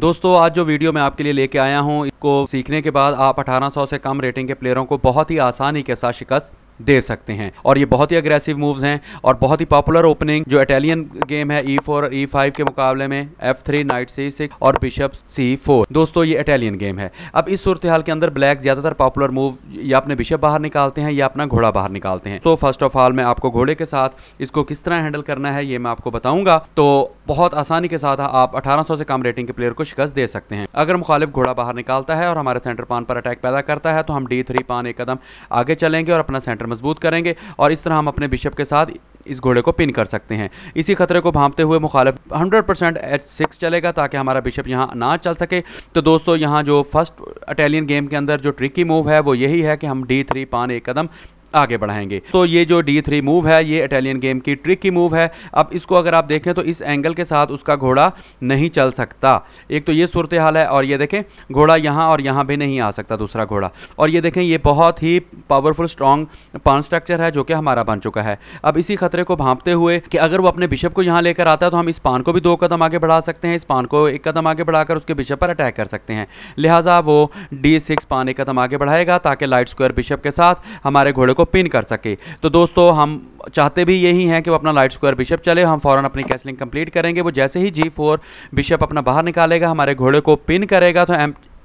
दोस्तों आज जो वीडियो मैं आपके लिए लेके आया हूं, इसको सीखने के बाद आप 1800 से कम रेटिंग के प्लेयरों को बहुत ही आसानी के साथ शिकस्त दे सकते हैं। और ये बहुत ही अग्रेसिव मूव्स हैं और बहुत ही पॉपुलर ओपनिंग जो इटालियन गेम है E4 और E5 के मुकाबले में F3 नाइट C6 और बिशप C4। दोस्तों ये इटालियन गेम है। अब इस सूरत हाल के अंदर ब्लैक ज़्यादातर पॉपुलर मूव या अपने बिशप बाहर निकालते हैं या अपना घोड़ा बाहर निकालते हैं। तो फर्स्ट ऑफ ऑल मैं आपको घोड़े के साथ इसको किस तरह हैंडल करना है ये मैं आपको बताऊंगा। तो बहुत आसानी के साथ आप 1800 से कम रेटिंग के प्लेयर को शिकस्त दे सकते हैं। अगर मुखालिफ घोड़ा बाहर निकालता है और हमारे सेंटर पान पर अटैक पैदा करता है तो हम D3 पान एक कदम आगे चलेंगे और अपना सेंटर मजबूत करेंगे और इस तरह हम अपने बिशप के साथ इस घोड़े को पिन कर सकते हैं। इसी खतरे को भांपते हुए मुखालिफ 100% H6 चलेगा ताकि हमारा बिशप यहाँ ना चल सके। तो दोस्तों यहाँ जो फर्स्ट इटालियन गेम के अंदर जो ट्रिकी मूव है वो यही है कि हम D3 पान एक कदम आगे बढ़ाएंगे। तो ये जो D3 मूव है ये इटालियन गेम की ट्रिकी मूव है। अब इसको अगर आप देखें तो इस एंगल के साथ उसका घोड़ा नहीं चल सकता। एक तो ये सूरत हाल है और ये देखें घोड़ा यहाँ और यहाँ भी नहीं आ सकता दूसरा घोड़ा। और ये देखें ये बहुत ही पावरफुल स्ट्रॉन्ग पान स्ट्रक्चर है जो कि हमारा बन चुका है। अब इसी खतरे को भांपते हुए कि अगर वो अपने बिशप को यहाँ लेकर आता है तो हम इस पान को भी 2 कदम आगे बढ़ा सकते हैं, इस पान को 1 कदम आगे बढ़ाकर उसके बिशप पर अटैक कर सकते हैं। लिहाजा वो D6 पान 1 कदम आगे बढ़ाएगा ताकि लाइट स्क्वायर बिशप के साथ हमारे घोड़े को पिन कर सके। तो दोस्तों हम चाहते भी यही हैं कि वो अपना लाइट स्क्वायर बिशप चले। हम फौरन अपनी कैसलिंग कंप्लीट करेंगे। वो जैसे ही G4 बिशप अपना बाहर निकालेगा हमारे घोड़े को पिन करेगा तो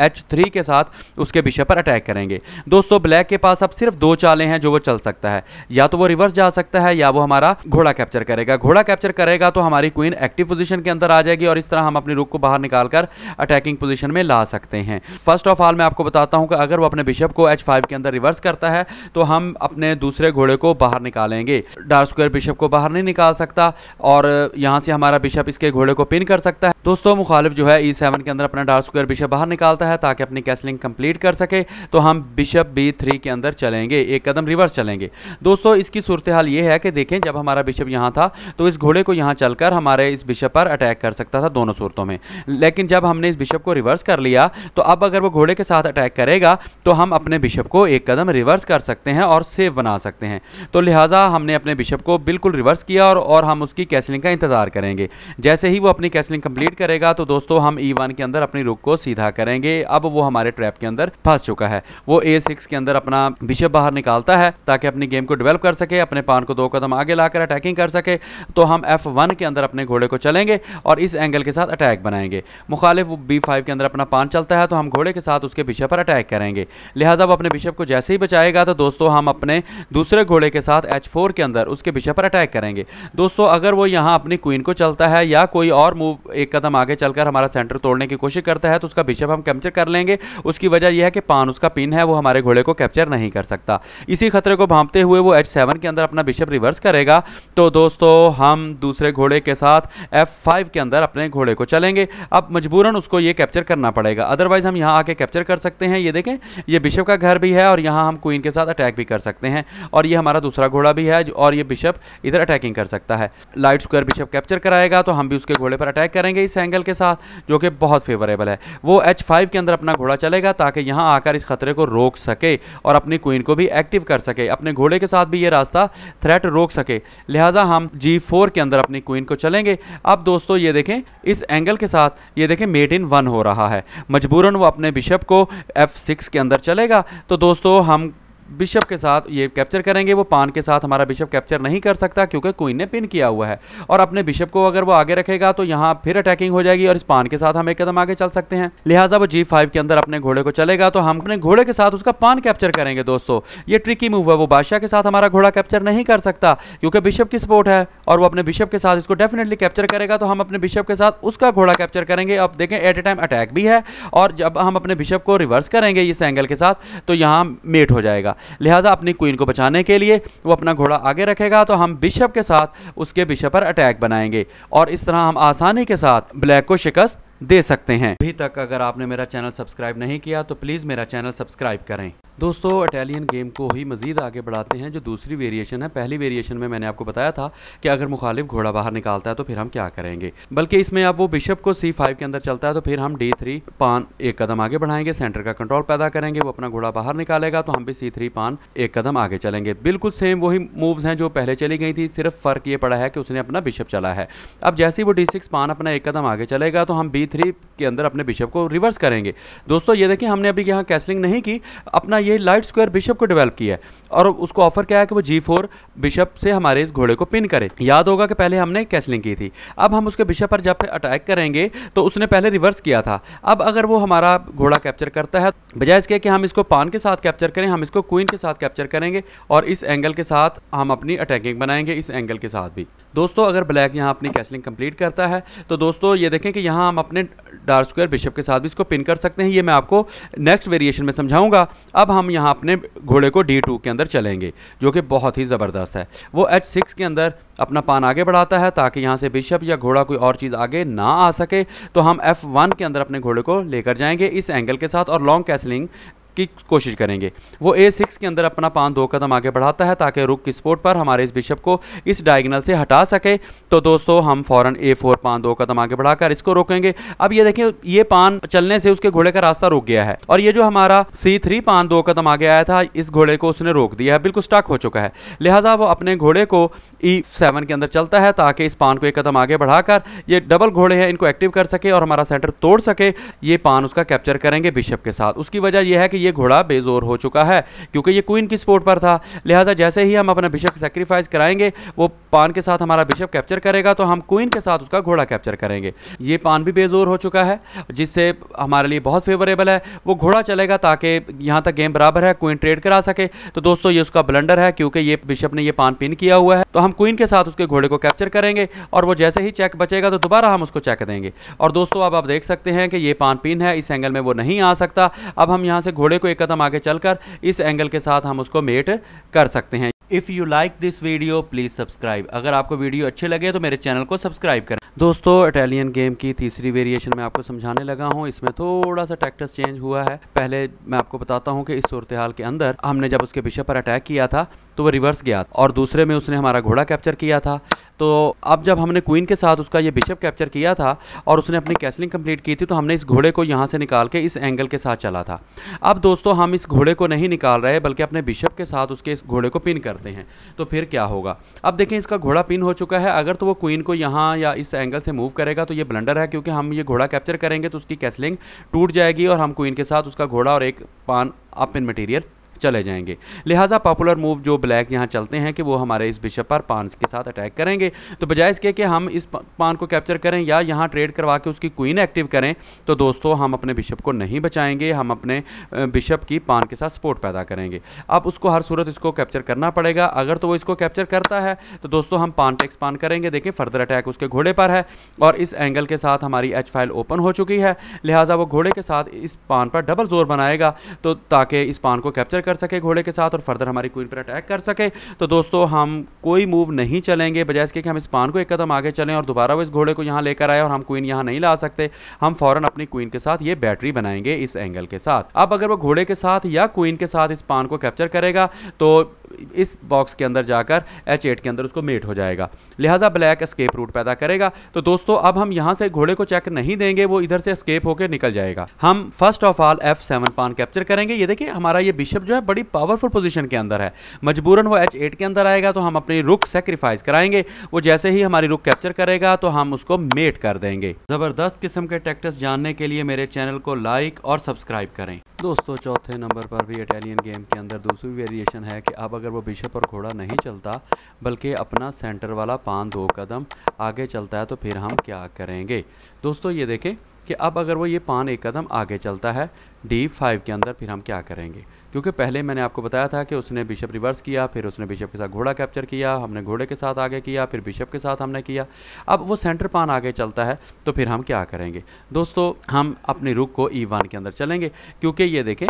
H3 के साथ उसके बिशप पर अटैक करेंगे। दोस्तों ब्लैक के पास अब सिर्फ 2 चालें हैं जो वो चल सकता है, या तो वो रिवर्स जा सकता है या वो हमारा घोड़ा कैप्चर करेगा। घोड़ा कैप्चर करेगा तो हमारी क्वीन एक्टिव पोजीशन के अंदर आ जाएगी और इस तरह हम अपनी रुक को बाहर निकालकर अटैकिंग पोजीशन में ला सकते हैं। फर्स्ट ऑफ ऑल मैं आपको बताता हूं कि अगर वो अपने बिशप को H5 के अंदर रिवर्स करता है तो हम अपने दूसरे घोड़े को बाहर निकालेंगे। डार्क स्क्वायर बिशप को बाहर नहीं निकाल सकता और यहां से हमारा बिशप इसके घोड़े को पिन कर सकता है। दोस्तों मुखालिफ जो है E7 के अंदर अपना डार्क स्क्वायर बिशप बाहर निकालता है ताकि अपनी कैसलिंग कंप्लीट कर सके। तो हम बिशप B3 के अंदर चलेंगे, 1 कदम रिवर्स चलेंगे। दोस्तों इसकी सूरत हाल ये है कि देखें जब हमारा बिशप यहाँ था तो इस घोड़े को यहाँ चलकर हमारे इस बिशप पर अटैक कर सकता था दोनों सूरतों में। लेकिन जब हमने इस बिशप को रिवर्स कर लिया तो अब अगर वो घोड़े के साथ अटैक करेगा तो हम अपने बिशप को 1 कदम रिवर्स कर सकते हैं और सेव बना सकते हैं। तो लिहाजा हमने अपने बिशप को बिल्कुल रिवर्स किया और हम उसकी कैसलिंग का इंतजार करेंगे। जैसे ही वो अपनी कैसलिंग कंप्लीट करेगा तो दोस्तों हम E1 के अंदर अपनी रुक को सीधा करेंगे। अब वो हमारे ट्रैप के अंदर फंस चुका है। वो A6 के अंदर अपना बिशप बाहर निकालता है ताकि अपनी गेम को डेवलप कर सके, अपने पान को 2 कदम आगे लाकर अटैकिंग कर सके। तो हम F1 के अंदर अपने घोड़े को चलेंगे और इस एंगल के साथ अटैक बनाएंगे। मुखालिफ B5 के अंदर अपना पान चलता है तो हम घोड़े के साथ उसके बिशप पर अटैक करेंगे। लिहाजा वो अपने बिशप को जैसे ही बचाएगा तो दोस्तों हम अपने दूसरे घोड़े के साथ H4 के अंदर उसके बिशप पर अटैक करेंगे। दोस्तों अगर वो यहाँ अपनी क्वीन को चलता है या कोई और मूव 1 कदम आगे चलकर हमारा सेंटर तोड़ने की कोशिश करता है तो उसका बिशप हम कैप्चर कर लेंगे। उसकी वजह यह है कि पान उसका पिन है, वो हमारे घोड़े को कैप्चर नहीं कर सकता। इसी खतरे को भांपते हुए वो H7 के अंदर अपना बिशप रिवर्स करेगा तो दोस्तों हम दूसरे घोड़े के साथ F5 के अंदर अपने घोड़े को चलेंगे। अब मजबूरन उसको ये कैप्चर करना पड़ेगा, अदरवाइज हम यहाँ आके कैप्चर कर सकते हैं। ये देखें ये बिशप का घर भी है और यहाँ हम क्वीन के साथ अटैक भी कर सकते हैं और ये हमारा दूसरा घोड़ा भी है और ये बिशप इधर अटैकिंग कर सकता है। लाइट स्क्वायर बिशप कैप्चर कराएगा तो हम भी उसके घोड़े पर अटैक करेंगे इस एंगल के साथ जो कि बहुत फेवरेबल है। वो H5 के अंदर अपना घोड़ा चलेगा ताकि यहाँ आकर इस खतरे को रोक सके और अपनी क्वीन को भी एक्टिव कर सके, अपने घोड़े के साथ भी ये रास्ता थ्रेट रोक सके। लिहाजा हम G4 के अंदर अपनी क्वीन को चलेंगे। अब दोस्तों ये देखें इस एंगल के साथ ये देखें मेट इन 1 हो रहा है। मजबूरन वो अपने बिशप को F6 के अंदर चलेगा तो दोस्तों हम बिशप के साथ ये कैप्चर करेंगे। वो पान के साथ हमारा बिशप कैप्चर नहीं कर सकता क्योंकि क्वीन ने पिन किया हुआ है और अपने बिशप को अगर वो आगे रखेगा तो यहाँ फिर अटैकिंग हो जाएगी और इस पान के साथ हम 1 कदम आगे चल सकते हैं। लिहाजा वो G5 के अंदर अपने घोड़े को चलेगा तो हम अपने घोड़े के साथ उसका पान कैप्चर करेंगे। दोस्तों ये ट्रिकी मूव है, वो बादशाह के साथ हमारा घोड़ा कैप्चर नहीं कर सकता क्योंकि बिशप की सपोर्ट है और वो अपने बिशप के साथ इसको डेफिनेटली कैप्चर करेगा तो हम अपने बिशप के साथ उसका घोड़ा कैप्चर करेंगे। अब देखें एट ए टाइम अटैक भी है और जब हम अपने बिशप को रिवर्स करेंगे इस एंगल के साथ तो यहाँ मेट हो जाएगा। लिहाजा अपनी क्वीन को बचाने के लिए वो अपना घोड़ा आगे रखेगा तो हम बिशप के साथ उसके बिशप पर अटैक बनाएंगे और इस तरह हम आसानी के साथ ब्लैक को शिकस्त दे सकते हैं। अभी तक अगर आपने मेरा चैनल सब्सक्राइब नहीं किया तो प्लीज़ मेरा चैनल सब्सक्राइब करें। दोस्तों इटालियन गेम को ही मज़ीद आगे बढ़ाते हैं जो दूसरी वेरिएशन है। पहली वेरिएशन में मैंने आपको बताया था कि अगर मुखालिफ घोड़ा बाहर निकालता है तो फिर हम क्या करेंगे, बल्कि इसमें अब वो बिशप को C5 के अंदर चलता है तो फिर हम D3 पान 1 कदम आगे बढ़ाएंगे, सेंटर का कंट्रोल पैदा करेंगे। वो अपना घोड़ा बाहर निकालेगा तो हम भी C3 पान 1 कदम आगे चलेंगे। बिल्कुल सेम वही मूव्स हैं जो पहले चली गई थी, सिर्फ फ़र्क ये पड़ा है कि उसने अपना बिशप चला है। अब जैसे ही वो D6 पान अपना 1 कदम आगे चलेगा तो हम B3 C3 के अंदर अपने बिशप को रिवर्स करेंगे। दोस्तों ये देखिए हमने अभी यहाँ कैसलिंग नहीं की, अपना ये लाइट स्क्वायर बिशप को डेवलप किया है और उसको ऑफर क्या है कि वो G4 बिशप से हमारे इस घोड़े को पिन करे। याद होगा कि पहले हमने कैसलिंग की थी। अब हम उसके बिशप पर जब अटैक करेंगे तो उसने पहले रिवर्स किया था। अब अगर वो हमारा घोड़ा कैप्चर करता है, बजाय इसके कि हम इसको पान के साथ कैप्चर करें, हम इसको क्वीन के साथ कैप्चर करेंगे और इस एंगल के साथ हम अपनी अटैकिंग बनाएंगे, इस एंगल के साथ भी। दोस्तों अगर ब्लैक यहाँ अपनी कैसलिंग कंप्लीट करता है तो दोस्तों ये देखें कि यहाँ हम अपने डार्क स्क्वायर बिशप के साथ भी इसको पिन कर सकते हैं। ये मैं आपको नेक्स्ट वेरिएशन में समझाऊंगा। अब हम यहाँ अपने घोड़े को D2 के अंदर चलेंगे, जो कि बहुत ही ज़बरदस्त है। वो H6 के अंदर अपना पान आगे बढ़ाता है ताकि यहाँ से बिशप या घोड़ा कोई और चीज़ आगे ना आ सके। तो हम F1 के अंदर अपने घोड़े को लेकर जाएंगे इस एंगल के साथ और लॉन्ग कैसलिंग की कोशिश करेंगे। वो A6 के अंदर अपना पान 2 कदम आगे बढ़ाता है ताकि रुक की सपोर्ट पर हमारे इस बिशप को इस डायगोनल से हटा सके। तो दोस्तों हम फौरन A4 पान 2 कदम आगे बढ़ाकर इसको रोकेंगे। अब ये देखें ये पान चलने से उसके घोड़े का रास्ता रुक गया है और ये जो हमारा C3 पान 2 कदम आगे आया था, इस घोड़े को उसने रोक दिया है, बिल्कुल स्टक हो चुका है। लिहाजा वो अपने घोड़े को E7 के अंदर चलता है ताकि इस पान को 1 कदम आगे बढ़ाकर ये डबल घोड़े हैं इनको एक्टिव कर सके और हमारा सेंटर तोड़ सके। ये पान उसका कैप्चर करेंगे बिशप के साथ। उसकी वजह यह है कि ये घोड़ा बेजोर हो चुका है क्योंकि ये क्वीन की सपोर्ट पर था। लिहाजा जैसे ही हम अपना बिशप सैक्रिफाइस कराएंगे, वो पान के साथ हमारा बिशप कैप्चर करेगा तो हम क्वीन के साथ उसका घोड़ा कैप्चर करेंगे। ये पान भी बेजोर हो चुका है जिससे हमारे लिए बहुत फेवरेबल है। वो घोड़ा चलेगा ताकि यहाँ तक गेम बराबर है, क्वीन ट्रेड करा सके। तो दोस्तों ये उसका ब्लंडर है क्योंकि ये बिशप ने ये पान पिन किया हुआ है। तो हम क्वीन के साथ उसके घोड़े को कैप्चर करेंगे और वो जैसे ही चेक बचेगा तो दोबारा हम उसको चेक देंगे। और दोस्तों अब आप देख सकते हैं कि ये पान पिन है, इस एंगल में वो नहीं आ सकता। अब हम यहाँ से घोड़े को 1 कदम आगे चलकर इस एंगल के साथ हम उसको मेट कर सकते हैं। If you like this video please subscribe. अगर आपको वीडियो अच्छे लगे तो मेरे चैनल को सब्सक्राइब करें। दोस्तों इटालियन गेम की तीसरी वेरिएशन में आपको समझाने लगा हूं। इसमें थोड़ा सा टैक्टिक्स चेंज हुआ है। पहले मैं आपको बताता हूं कि इस सूरत हाल के अंदर हमने जब उसके बिशप पर अटैक किया था तो वो रिवर्स गया और दूसरे में उसने हमारा घोड़ा कैप्चर किया था। तो अब जब हमने क्वीन के साथ उसका ये बिशप कैप्चर किया था और उसने अपनी कैसलिंग कंप्लीट की थी तो हमने इस घोड़े को यहाँ से निकाल के इस एंगल के साथ चला था। अब दोस्तों हम इस घोड़े को नहीं निकाल रहे बल्कि अपने बिशप के साथ उसके इस घोड़े को पिन करते हैं। तो फिर क्या होगा, अब देखें इसका घोड़ा पिन हो चुका है। अगर तो वो क्वीन को यहाँ या इस एंगल से मूव करेगा तो ये ब्लंडर है क्योंकि हम ये घोड़ा कैप्चर करेंगे तो उसकी कैसलिंग टूट जाएगी और हम क्वीन के साथ उसका घोड़ा और एक पान अप इन मटीरियल चले जाएंगे। लिहाजा पॉपुलर मूव जो ब्लैक यहाँ चलते हैं कि वो हमारे इस बिशप पर पान के साथ अटैक करेंगे। तो बजाय इसके कि हम इस पान को कैप्चर करें या यहाँ ट्रेड करवा के उसकी क्वीन एक्टिव करें, तो दोस्तों हम अपने बिशप को नहीं बचाएंगे, हम अपने बिशप की पान के साथ सपोर्ट पैदा करेंगे। अब उसको हर सूरत इसको कैप्चर करना पड़ेगा। अगर तो वो इसको कैप्चर करता है तो दोस्तों हम पान टेक्स पान करेंगे। देखिए फर्दर अटैक उसके घोड़े पर है और इस एंगल के साथ हमारी एच फाइल ओपन हो चुकी है। लिहाजा वो घोड़े के साथ इस पान पर डबल जोर बनाएगा तो ताकि इस पान को कैप्चर कर सके घोड़े के साथ और फर्दर हमारी क्वीन पर अटैक कर सके। तो दोस्तों हम कोई मूव नहीं चलेंगे, बजाय इसके कि हम इस पान को 1 कदम आगे चलें और दोबारा वो इस घोड़े को यहाँ लेकर आए और हम क्वीन यहाँ नहीं ला सकते। हम फौरन अपनी क्वीन के साथ ये बैटरी बनाएंगे इस एंगल के साथ। अब अगर वो घोड़े के साथ या क्वीन के साथ इस पान को कैप्चर करेगा तो इस बॉक्स के अंदर जाकर H8 के अंदर उसको मेट हो जाएगा। लिहाजा ब्लैक एस्केप रूट पैदा करेगा। तो दोस्तों अब हम यहाँ से घोड़े को चेक नहीं देंगे, वो इधर से एस्केप होकर निकल जाएगा। हम फर्स्ट ऑफ ऑल F7 पान कैप्चर करेंगे। ये देखिए हमारा ये बिशप जो है बड़ी पावरफुल पोजीशन के अंदर है, मजबूरन वो H8 के अंदर आएगा तो हम अपनी रुक सेक्रीफाइस कराएंगे। वो जैसे ही हमारी रुक कैप्चर करेगा तो हम उसको मेट कर देंगे। जबरदस्त किस्म के टैक्टिक्स जानने के लिए मेरे चैनल को लाइक और सब्सक्राइब करें। दोस्तों चौथे नंबर पर भी इटालियन गेम के अंदर दूसरी वेरिएशन है कि अब अगर वो बिशप और घोड़ा नहीं चलता बल्कि अपना सेंटर वाला पान 2 कदम आगे चलता है तो फिर हम क्या करेंगे। दोस्तों ये देखें कि अब अगर वो ये पान 1 कदम आगे चलता है D5 के अंदर, फिर हम क्या करेंगे। क्योंकि पहले मैंने आपको बताया था कि उसने बिशप रिवर्स किया, फिर उसने बिशप के साथ घोड़ा कैप्चर किया, हमने घोड़े के साथ आगे किया, फिर बिशप के साथ हमने किया। अब वो सेंटर पान आगे चलता है तो फिर हम क्या करेंगे। दोस्तों हम अपनी रुक को E1 के अंदर चलेंगे क्योंकि ये देखें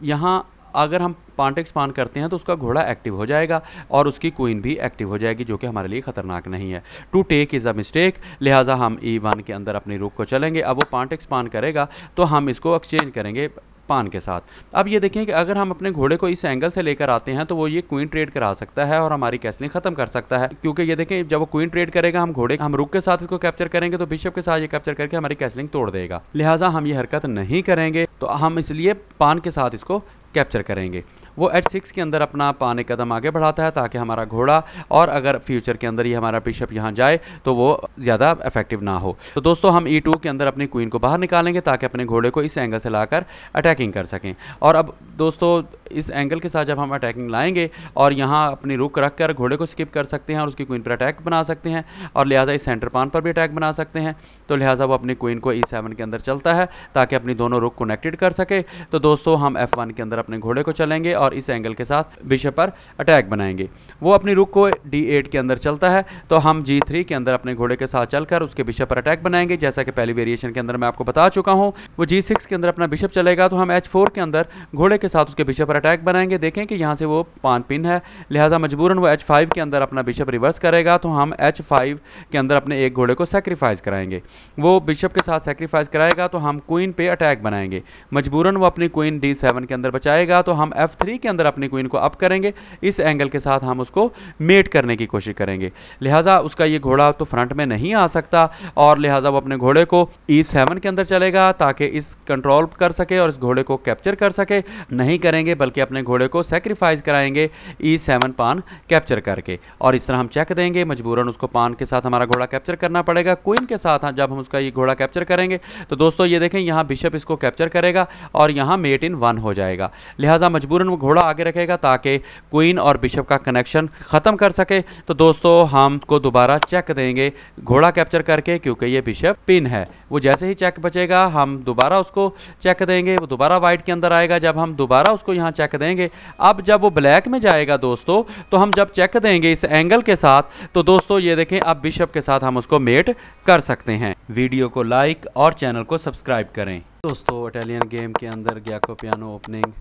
यहाँ अगर हम पान पान करते हैं तो उसका घोड़ा एक्टिव हो जाएगा और उसकी क्वीन भी एक्टिव हो जाएगी, जो कि हमारे लिए ख़तरनाक नहीं है। To take is a mistake. लिहाजा हम E1 के अंदर अपनी रुक को चलेंगे। अब वो पान पान करेगा तो हम इसको एक्सचेंज करेंगे पान के साथ। अब ये देखें कि अगर हम अपने घोड़े को इस एंगल से लेकर आते हैं तो वो ये क्वीन ट्रेड करा सकता है और हमारी कैसलिंग खत्म कर सकता है। क्योंकि ये देखें जब वो क्वीन ट्रेड करेगा हम रुक के साथ इसको कैप्चर करेंगे तो बिशप के साथ ये कैप्चर करके हमारी कैसलिंग तोड़ देगा। लिहाजा हम ये हरकत नहीं करेंगे, तो हम इसलिए पान के साथ इसको कैप्चर करेंगे। वो h6 के अंदर अपना पान एक कदम आगे बढ़ाता है ताकि हमारा घोड़ा, और अगर फ्यूचर के अंदर ये हमारा बिशप यहाँ जाए तो वो ज़्यादा इफेक्टिव ना हो। तो दोस्तों हम e2 के अंदर अपनी क्वीन को बाहर निकालेंगे ताकि अपने घोड़े को इस एंगल से लाकर अटैकिंग कर सकें। और अब दोस्तों इस एंगल के साथ जब हम अटैकिंग लाएंगे और यहाँ अपनी रुक रख कर घोड़े को स्किप कर सकते हैं और उसकी क्वीन पर अटैक बना सकते हैं, और लिहाजा इस सेंटर पान पर भी अटैक बना सकते हैं। तो लिहाजा वो अपनी क्वीन को e7 के अंदर चलता है ताकि अपनी दोनों रुक कनेक्टेड कर सके। तो दोस्तों हम f1 के अंदर अपने घोड़े को चलेंगे और इस एंगल के साथ बिशप पर अटैक बनाएंगे। वो अपनी रुक को d8 के अंदर चलता है तो हम g3 के अंदर अपने घोड़े के साथ चलकर उसके बिशप पर अटैक बनाएंगे। जैसा कि पहली वेरिएशन के अंदर मैं आपको बता चुका हूँ, वो g6 के अंदर अपना बिशप चलेगा तो हम h4 के अंदर घोड़े के साथ उसके बिशप पर अटैक बनाएंगे। देखें कि यहाँ से वो पान पिन है, लिहाजा मजबूरन वो h5 के अंदर अपना बिशप रिवर्स करेगा तो हम h5 के अंदर अपने एक घोड़े को सेक्रीफाइस कराएंगे। वो बिशप के साथ सेक्रीफाइस कराएगा तो हम क्वीन पे अटैक बनाएंगे। मजबूरन वो अपनी क्वीन d7 के अंदर बचाएगा तो हम f3 के अंदर अपनी क्वीन को अप करेंगे। इस एंगल के साथ हम उसको मेट करने की कोशिश करेंगे। लिहाजा उसका ये घोड़ा तो फ्रंट में नहीं आ सकता और लिहाजा वो अपने घोड़े को e7 के अंदर चलेगा ताकि इस कंट्रोल कर सके और इस घोड़े को कैप्चर कर सके। नहीं करेंगे बल्कि अपने घोड़े को सेक्रीफाइस कराएंगे e7 पान कैप्चर करके, और इस तरह हम चेक देंगे। मजबूरन उसको पान के साथ हमारा घोड़ा कैप्चर करना पड़ेगा। क्वीन के साथ जब हम उसका ये घोड़ा कैप्चर करेंगे तो दोस्तों ये देखें यहाँ बिशप इसको कैप्चर करेगा और यहाँ मेट इन 1 हो जाएगा। लिहाजा मजबूरन वो घोड़ा आगे रखेगा ताकि क्वीन और बिशप का कनेक्शन ख़त्म कर सके। तो दोस्तों हम को दोबारा चेक देंगे घोड़ा कैप्चर करके, क्योंकि ये बिशप पिन है। वो जैसे ही चेक बचेगा हम दोबारा उसको चेक देंगे, वो दोबारा वाइट के अंदर आएगा। जब हम दोबारा उसको यहाँ चेक देंगे, अब जब वो ब्लैक में जाएगा दोस्तों तो हम जब चेक देंगे इस एंगल के साथ तो दोस्तों ये देखें अब बिशप के साथ हम उसको मेट कर सकते हैं। वीडियो को लाइक और चैनल को सब्सक्राइब करें। दोस्तों इटालियन गेम के अंदर गियाको पियानो ओपनिंग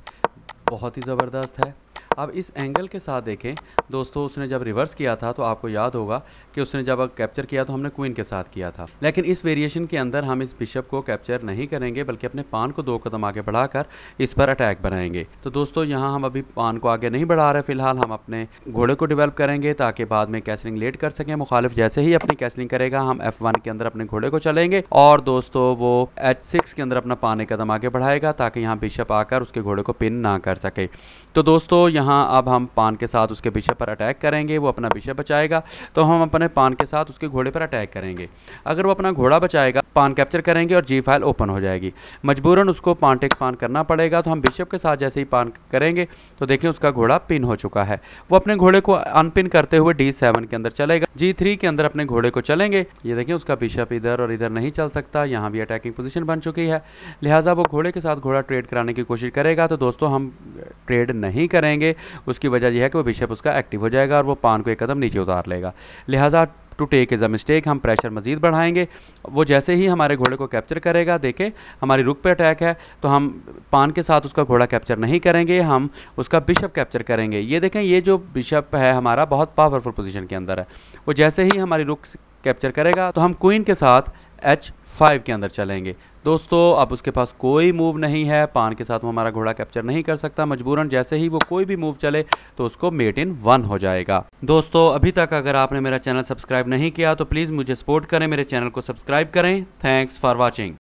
बहुत ही ज़बरदस्त है। अब इस एंगल के साथ देखें दोस्तों, उसने जब रिवर्स किया था तो आपको याद होगा कि उसने जब कैप्चर किया तो हमने क्वीन के साथ किया था, लेकिन इस वेरिएशन के अंदर हम इस बिशप को कैप्चर नहीं करेंगे बल्कि अपने पान को 2 कदम आगे बढ़ाकर इस पर अटैक बनाएंगे। तो दोस्तों यहाँ हम अभी पान को आगे नहीं बढ़ा रहे, फिलहाल हम अपने घोड़े को डेवलप करेंगे ताकि बाद में कैसलिंग लेट कर सकें। मुखालिफ जैसे ही अपनी कैसलिंग करेगा हम f1 के अंदर अपने घोड़े को चलेंगे और दोस्तों वो h6 के अंदर अपना पान एक कदम आगे बढ़ाएगा ताकि यहाँ बिशप आकर उसके घोड़े को पिन ना कर सके। तो दोस्तों यहाँ अब हम पान के साथ उसके बिशप पर अटैक करेंगे। वो अपना बिशप बचाएगा तो हम अपने पान के साथ उसके घोड़े पर अटैक करेंगे। अगर वो अपना घोड़ा बचाएगा पान कैप्चर करेंगे और जी फाइल ओपन हो जाएगी। मजबूरन उसको पान टेक पान करना पड़ेगा। तो हम बिशप के साथ जैसे ही पान करेंगे तो देखिए उसका घोड़ा पिन हो चुका है। वो अपने घोड़े को अनपिन करते हुए d7 के अंदर चलेगा। g3 के अंदर अपने घोड़े को चलेंगे। ये देखिए उसका बिशप इधर और इधर नहीं चल सकता, यहाँ भी अटैकिंग पोजीशन बन चुकी है। लिहाजा वो घोड़े के साथ घोड़ा ट्रेड कराने की कोशिश करेगा। तो दोस्तों हम ट्रेड नहीं करेंगे, उसकी वजह यह है कि वो बिशप उसका एक्टिव हो जाएगा और वो पान को एक कदम नीचे उतार लेगा। लिहाजा to take is a mistake, हम प्रेशर मजीद बढ़ाएंगे। वो जैसे ही हमारे घोड़े को कैप्चर करेगा, देखें हमारी रुक पे अटैक है तो हम पान के साथ उसका घोड़ा कैप्चर नहीं करेंगे, हम उसका बिशप कैप्चर करेंगे। ये देखें ये जो बिशप है हमारा बहुत पावरफुल पोजीशन के अंदर है। वो जैसे ही हमारी रुक कैप्चर करेगा तो हम क्वीन के साथ h5 के अंदर चलेंगे। दोस्तों अब उसके पास कोई मूव नहीं है, पान के साथ वो हमारा घोड़ा कैप्चर नहीं कर सकता। मजबूरन जैसे ही वो कोई भी मूव चले तो उसको मेट इन 1 हो जाएगा। दोस्तों अभी तक अगर आपने मेरा चैनल सब्सक्राइब नहीं किया तो प्लीज़ मुझे सपोर्ट करें, मेरे चैनल को सब्सक्राइब करें। Thanks for watching.